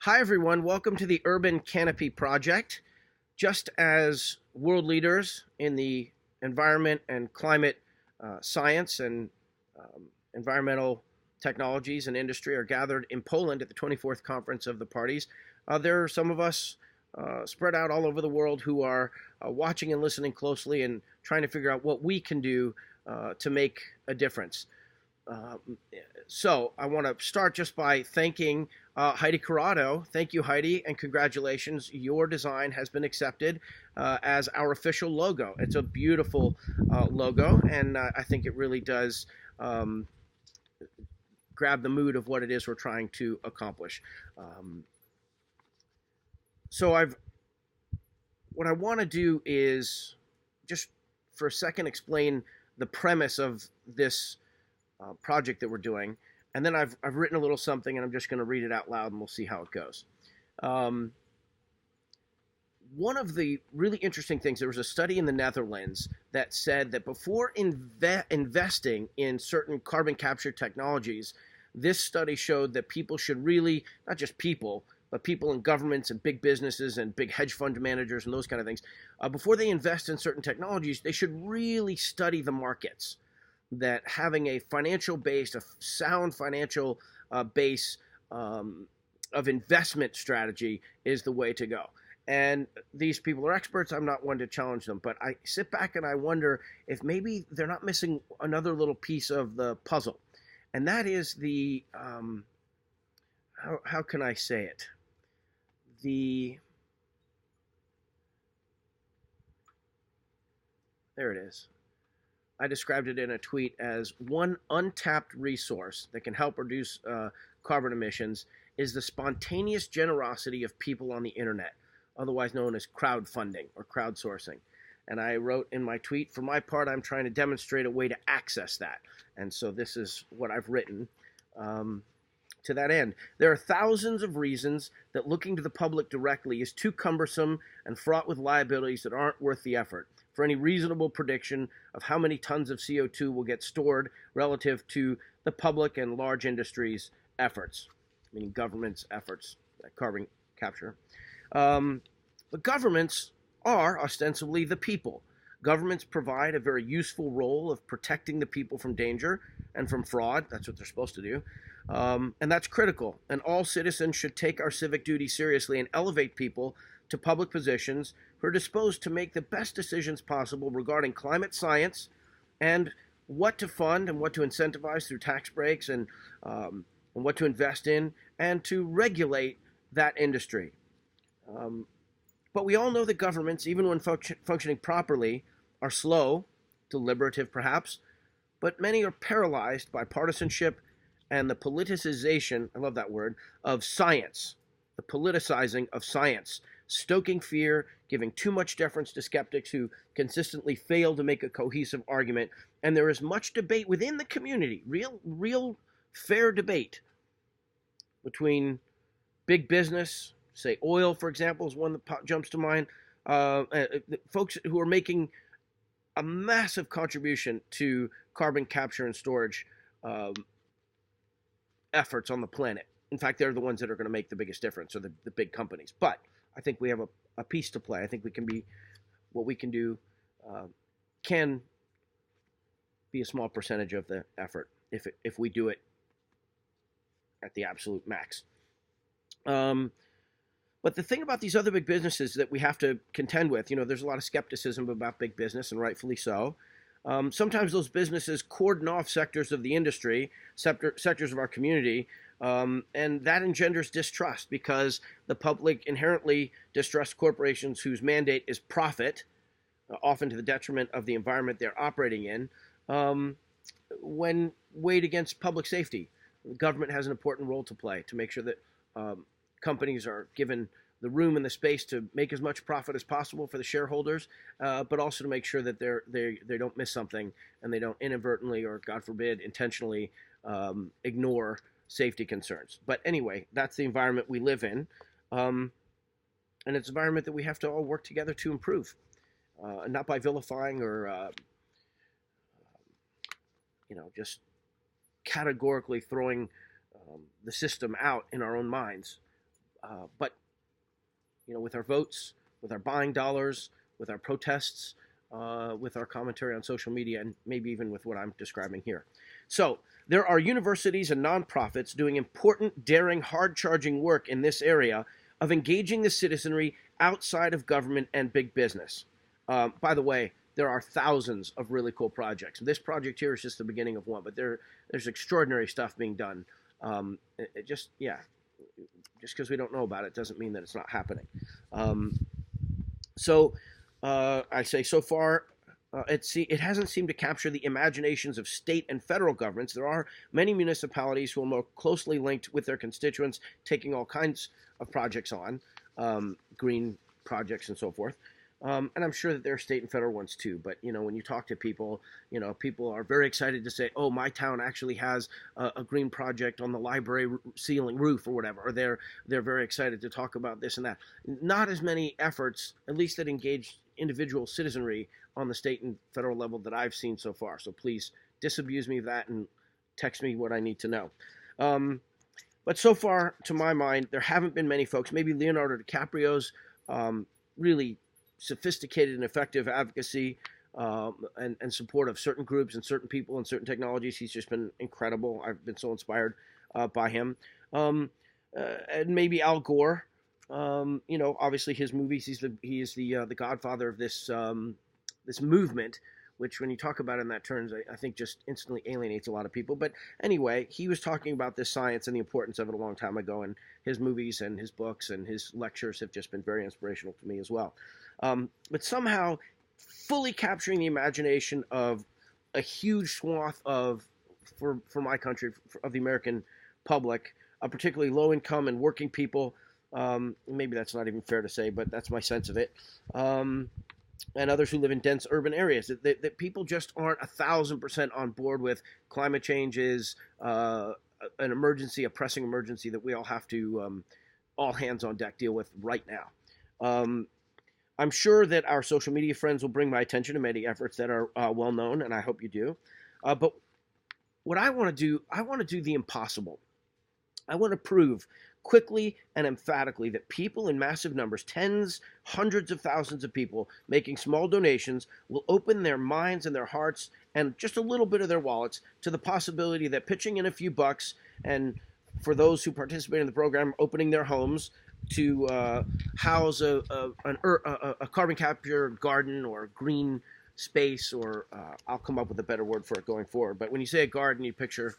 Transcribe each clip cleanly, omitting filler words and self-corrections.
Hi, everyone. Welcome to the Urban Canopy Project. Just as world leaders in the environment and climate science and environmental technologies and industry are gathered in Poland at the 24th Conference of the Parties, there are some of us spread out all over the world who are watching and listening closely and trying to figure out what we can do to make a difference. Um, so I want to start just by thanking Heidi Corrado. Thank you, Heidi, and congratulations. Your design has been accepted as our official logo. It's a beautiful logo, and I think it really does um, grab the mood of what it is we're trying to accomplish. Um, so I've what I want to do is just for a second explain the premise of this project that we're doing, and then I've written a little something, and I'm just going to read it out loud, and we'll see how it goes. Um, One of the really interesting things, there was a study in the Netherlands that said that before investing in certain carbon capture technologies, this study showed that people should really, not just people, but people in governments and big businesses and big hedge fund managers and those kind of things, before they invest in certain technologies, they should really study the markets. That having a financial base, a sound financial base of investment strategy is the way to go. And these people are experts. I'm not one to challenge them, but I sit back and I wonder if maybe they're not missing another little piece of the puzzle, and that is the how can I say it? The There it is. I described it in a tweet as one untapped resource that can help reduce carbon emissions is the spontaneous generosity of people on the internet, otherwise known as crowdfunding or crowdsourcing. And I wrote in my tweet, for my part, I'm trying to demonstrate a way to access that. And so this is what I've written to that end. There are thousands of reasons that looking to the public directly is too cumbersome and fraught with liabilities that aren't worth the effort for any reasonable prediction of how many tons of CO2 will get stored relative to the public and large industries' efforts, meaning governments' efforts at carbon capture. The governments are ostensibly the people. Governments provide a very useful role of protecting the people from danger and from fraud. That's what they're supposed to do. And that's critical. And all citizens should take our civic duty seriously and elevate people to public positions who are disposed to make the best decisions possible regarding climate science and what to fund and what to incentivize through tax breaks and what to invest in and to regulate that industry. But we all know that governments, even when functioning properly, are slow, deliberative perhaps, but many are paralyzed by partisanship and the politicization, I love that word, of science, the politicizing of science, stoking fear, giving too much deference to skeptics who consistently fail to make a cohesive argument. And there is much debate within the community, real fair debate between big business, say oil, for example, is one that jumps to mind, folks who are making a massive contribution to carbon capture and storage efforts on the planet. In fact, they're the ones that are going to make the biggest difference, or the big companies. But I think we have a piece to play. I think we can be, what we can do can be a small percentage of the effort if we do it at the absolute max. But the thing about these other big businesses that we have to contend with, there's a lot of skepticism about big business, and rightfully so. Sometimes those businesses cordon off sectors of the industry, sectors of our community, and that engenders distrust because the public inherently distrusts corporations whose mandate is profit, often to the detriment of the environment they're operating in, when weighed against public safety. The government has an important role to play to make sure that companies are given the room and the space to make as much profit as possible for the shareholders, but also to make sure that they don't miss something and they don't inadvertently or, God forbid, intentionally ignore safety concerns. But anyway, that's the environment we live in, and it's an environment that we have to all work together to improve, not by vilifying or just categorically throwing the system out in our own minds. But with our votes, with our buying dollars, with our protests, with our commentary on social media, and maybe even with what I'm describing here. So there are universities and nonprofits doing important, daring, hard-charging work in this area of engaging the citizenry outside of government and big business. By the way, there are thousands of really cool projects. This project here is just the beginning of one, but there's extraordinary stuff being done. Just because we don't know about it doesn't mean that it's not happening. I say so far, it hasn't seemed to capture the imaginations of state and federal governments. There are many municipalities who are more closely linked with their constituents, taking all kinds of projects on, green projects and so forth. And I'm sure that there are state and federal ones too. But, when you talk to people, people are very excited to say, oh, my town actually has a green project on the library ceiling roof or whatever. Or they're very excited to talk about this and that. Not as many efforts, at least that engage individual citizenry on the state and federal level that I've seen so far. So please disabuse me of that and text me what I need to know. But so far, to my mind, there haven't been many folks. Maybe Leonardo DiCaprio's really sophisticated and effective advocacy and support of certain groups and certain people and certain technologies. He's just been incredible. I've been so inspired by him. And maybe Al Gore. Obviously his movies. He is the godfather of this movement, which when you talk about it in that terms, I think just instantly alienates a lot of people. But anyway, he was talking about this science and the importance of it a long time ago, and his movies and his books and his lectures have just been very inspirational to me as well. But somehow fully capturing the imagination of a huge swath for my country, of the American public, particularly low-income and working people. Maybe that's not even fair to say, but that's my sense of it. And others who live in dense urban areas, that people just aren't 1,000% on board with climate change is an emergency, a pressing emergency that we all have to, all hands on deck, deal with right now. I'm sure that our social media friends will bring my attention to many efforts that are well known, and I hope you do. But what I want to do the impossible. I want to prove quickly and emphatically that people in massive numbers, tens, hundreds of thousands of people making small donations, will open their minds and their hearts and just a little bit of their wallets to the possibility that pitching in a few bucks, and for those who participate in the program, opening their homes to house a carbon capture garden or green space, or I'll come up with a better word for it going forward. But when you say a garden, you picture,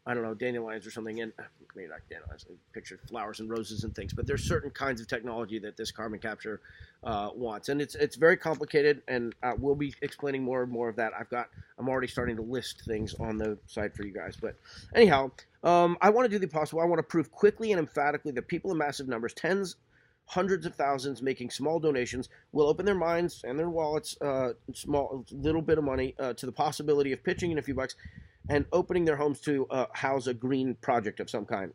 I don't know, dandelions or something, and maybe not dandelions, picture flowers and roses and things, but there's certain kinds of technology that this carbon capture wants, and it's very complicated, and we'll be explaining more and more of that. I'm already starting to list things on the site for you guys, but anyhow, I want to do the possible. I want to prove quickly and emphatically that people in massive numbers, tens, hundreds of thousands, making small donations, will open their minds and their wallets, little bit of money, to the possibility of pitching in a few bucks and opening their homes to house a green project of some kind.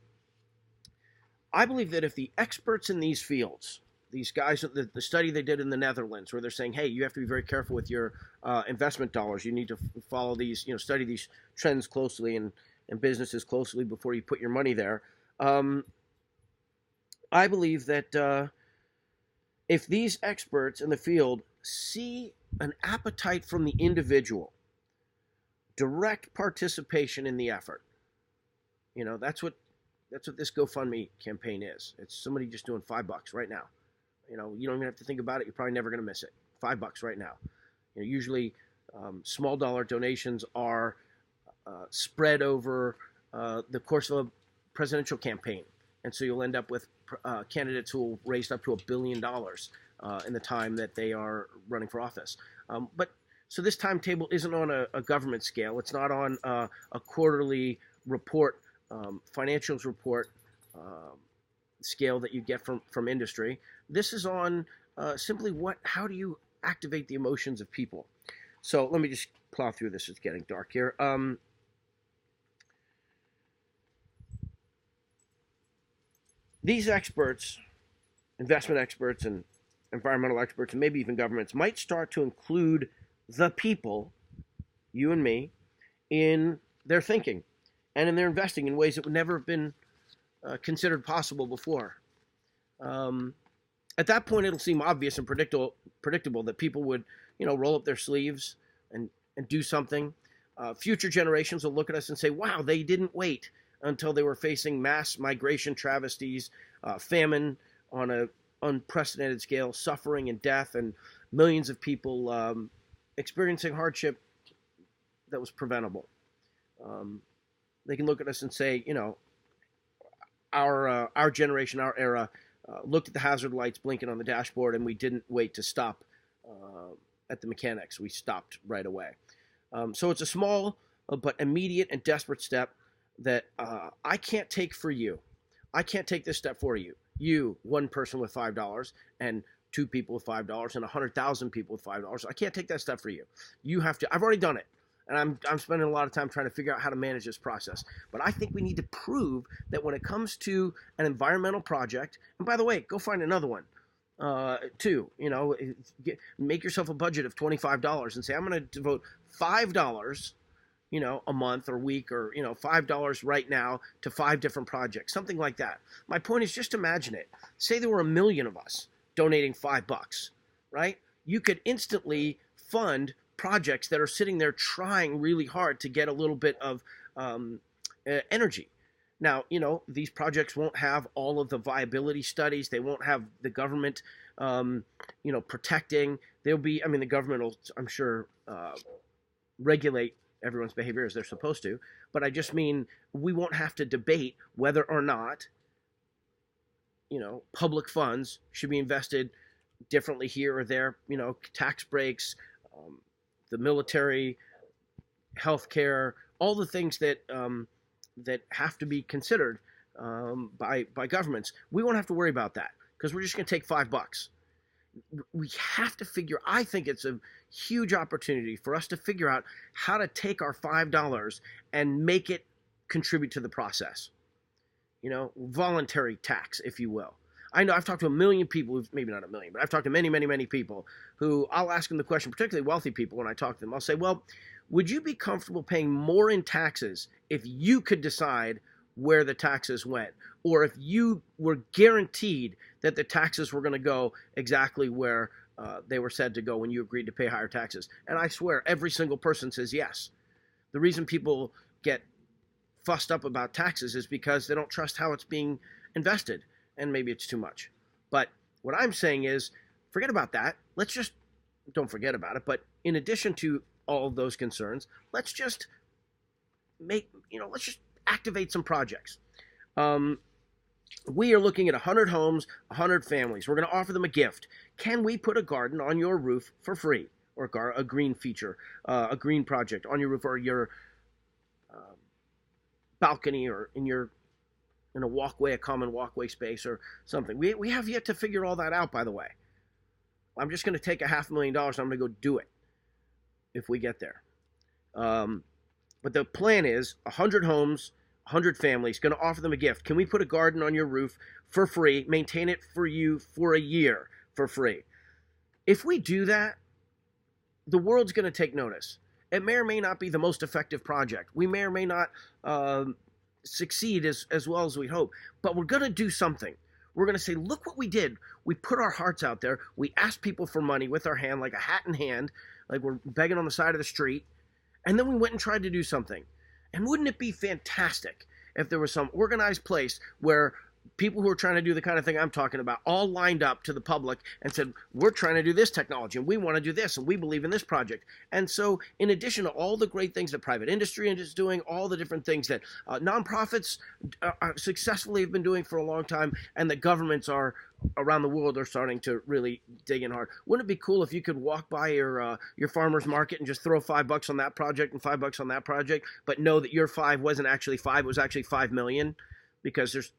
I believe that if the experts in these fields, these guys, the study they did in the Netherlands, where they're saying, hey, you have to be very careful with your investment dollars. You need to follow these, study these trends closely and businesses closely before you put your money there. I believe that if these experts in the field see an appetite from the individual, direct participation in the effort, that's what this GoFundMe campaign is. It's somebody just doing $5 right now. You don't even have to think about it. You're probably never going to miss it. $5 right now. Usually small dollar donations are spread over the course of a presidential campaign. And so you'll end up with candidates who will raise up to $1 billion in the time that they are running for office. So this timetable isn't on a government scale. It's not on a quarterly report, financials report scale that you get from industry. This is on simply how do you activate the emotions of people. So let me just plow through this. It's getting dark here. These experts, investment experts and environmental experts, and maybe even governments, might start to include the people, you and me, in their thinking and in their investing in ways that would never have been considered possible before. At that point, it'll seem obvious and predictable that people would, roll up their sleeves and do something. Future generations will look at us and say, wow, they didn't wait until they were facing mass migration travesties, famine on an unprecedented scale, suffering and death, and millions of people experiencing hardship that was preventable. They can look at us and say, our generation, our era, looked at the hazard lights blinking on the dashboard, and we didn't wait to stop at the mechanics. We stopped right away. So it's a small but immediate and desperate step that I can't take for you. I can't take this step for you. You, one person with $5, and 2 people with $5, and 100,000 people with $5. I can't take that step for you. You have to. I've already done it. And I'm spending a lot of time trying to figure out how to manage this process. But I think we need to prove that when it comes to an environmental project, and by the way, go find another one too. Make yourself a budget of $25 and say, I'm going to devote $5, a month or week, or $5 right now to 5 different projects, something like that. My point is, just imagine it. Say there were 1 million of us donating $5, right? You could instantly fund projects that are sitting there trying really hard to get a little bit of energy. Now, these projects won't have all of the viability studies. They won't have the government, protecting. They'll be, the government will, I'm sure, regulate everyone's behavior as they're supposed to. But I just mean we won't have to debate whether or not, public funds should be invested differently here or there, tax breaks, the military, healthcare, all the things that that have to be considered by governments. We won't have to worry about that because we're just going to take $5. We have to figure. I think it's a huge opportunity for us to figure out how to take our $5 and make it contribute to the process. Voluntary tax, if you will. I know I've talked to 1 million people, maybe not 1 million, but I've talked to many, many, many people who I'll ask them the question, particularly wealthy people when I talk to them. I'll say, well, would you be comfortable paying more in taxes if you could decide where the taxes went? Or if you were guaranteed that the taxes were going to go exactly where they were said to go when you agreed to pay higher taxes? And I swear every single person says yes. The reason people get fussed up about taxes is because they don't trust how it's being invested. And maybe it's too much. But what I'm saying is, forget about that. Don't forget about it. But in addition to all of those concerns, let's just activate some projects. We are looking at 100 homes, 100 families. We're going to offer them a gift. Can we put a garden on your roof for free? Or a green feature, a green project on your roof, or your balcony, or in a walkway, a common walkway space or something. We have yet to figure all that out, by the way. I'm just going to take $500,000 and I'm going to go do it if we get there. But the plan is 100 homes, 100 families, going to offer them a gift. Can we put a garden on your roof for free, maintain it for you for a year for free? If we do that, the world's going to take notice. It may or may not be the most effective project. We may or may not succeed as well as we hope, but we're going to do something. We're going to say, look what we did. We put our hearts out there. We asked people for money with our hand, like a hat in hand, like we're begging on the side of the street. And then we went and tried to do something. And wouldn't it be fantastic if there was some organized place where people who are trying to do the kind of thing I'm talking about all lined up to the public and said, we're trying to do this technology and we want to do this and we believe in this project. And so in addition to all the great things that private industry is doing, all the different things that nonprofits successfully have been doing for a long time, and the governments are around the world are starting to really dig in hard. Wouldn't it be cool if you could walk by your farmer's market and just throw $5 on that project and $5 on that project, but know that your 5 wasn't actually 5, it was actually 5 million, because there's,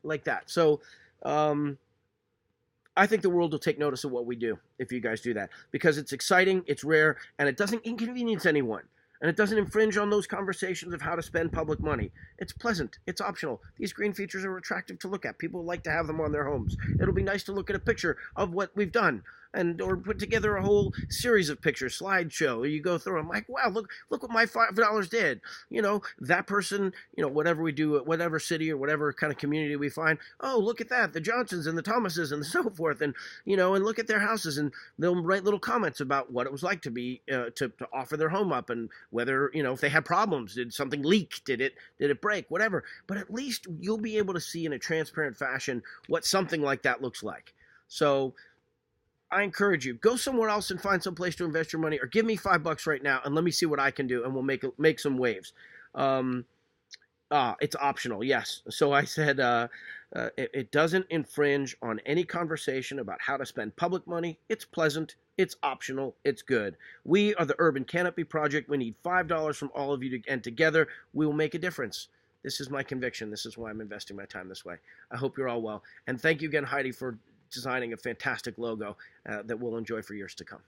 like that. So I think the world will take notice of what we do if you guys do that, because it's exciting, it's rare, and it doesn't inconvenience anyone. And it doesn't infringe on those conversations of how to spend public money. It's pleasant. It's optional. These green features are attractive to look at. People like to have them on their homes. It'll be nice to look at a picture of what we've done. and or put together a whole series of pictures, slideshow. You go through them like, wow, look what my $5 did. That person, whatever we do, whatever city or whatever kind of community we find. Oh, look at that, the Johnsons and the Thomases and so forth, and and look at their houses, and they'll write little comments about what it was like to be to offer their home up, and whether if they had problems, did something leak, did it break, whatever. But at least you'll be able to see in a transparent fashion what something like that looks like. So I encourage you, go somewhere else and find some place to invest your money, or give me $5 right now and let me see what I can do, and we'll make some waves. It's optional, yes. So I said it doesn't infringe on any conversation about how to spend public money. It's pleasant, it's optional, it's good. We are the Urban Canopy Project. We need $5 from all of you, and together we will make a difference. This is my conviction. This is why I'm investing my time this way. I hope you're all well. And thank you again, Heidi, for designing a fantastic logo that we'll enjoy for years to come.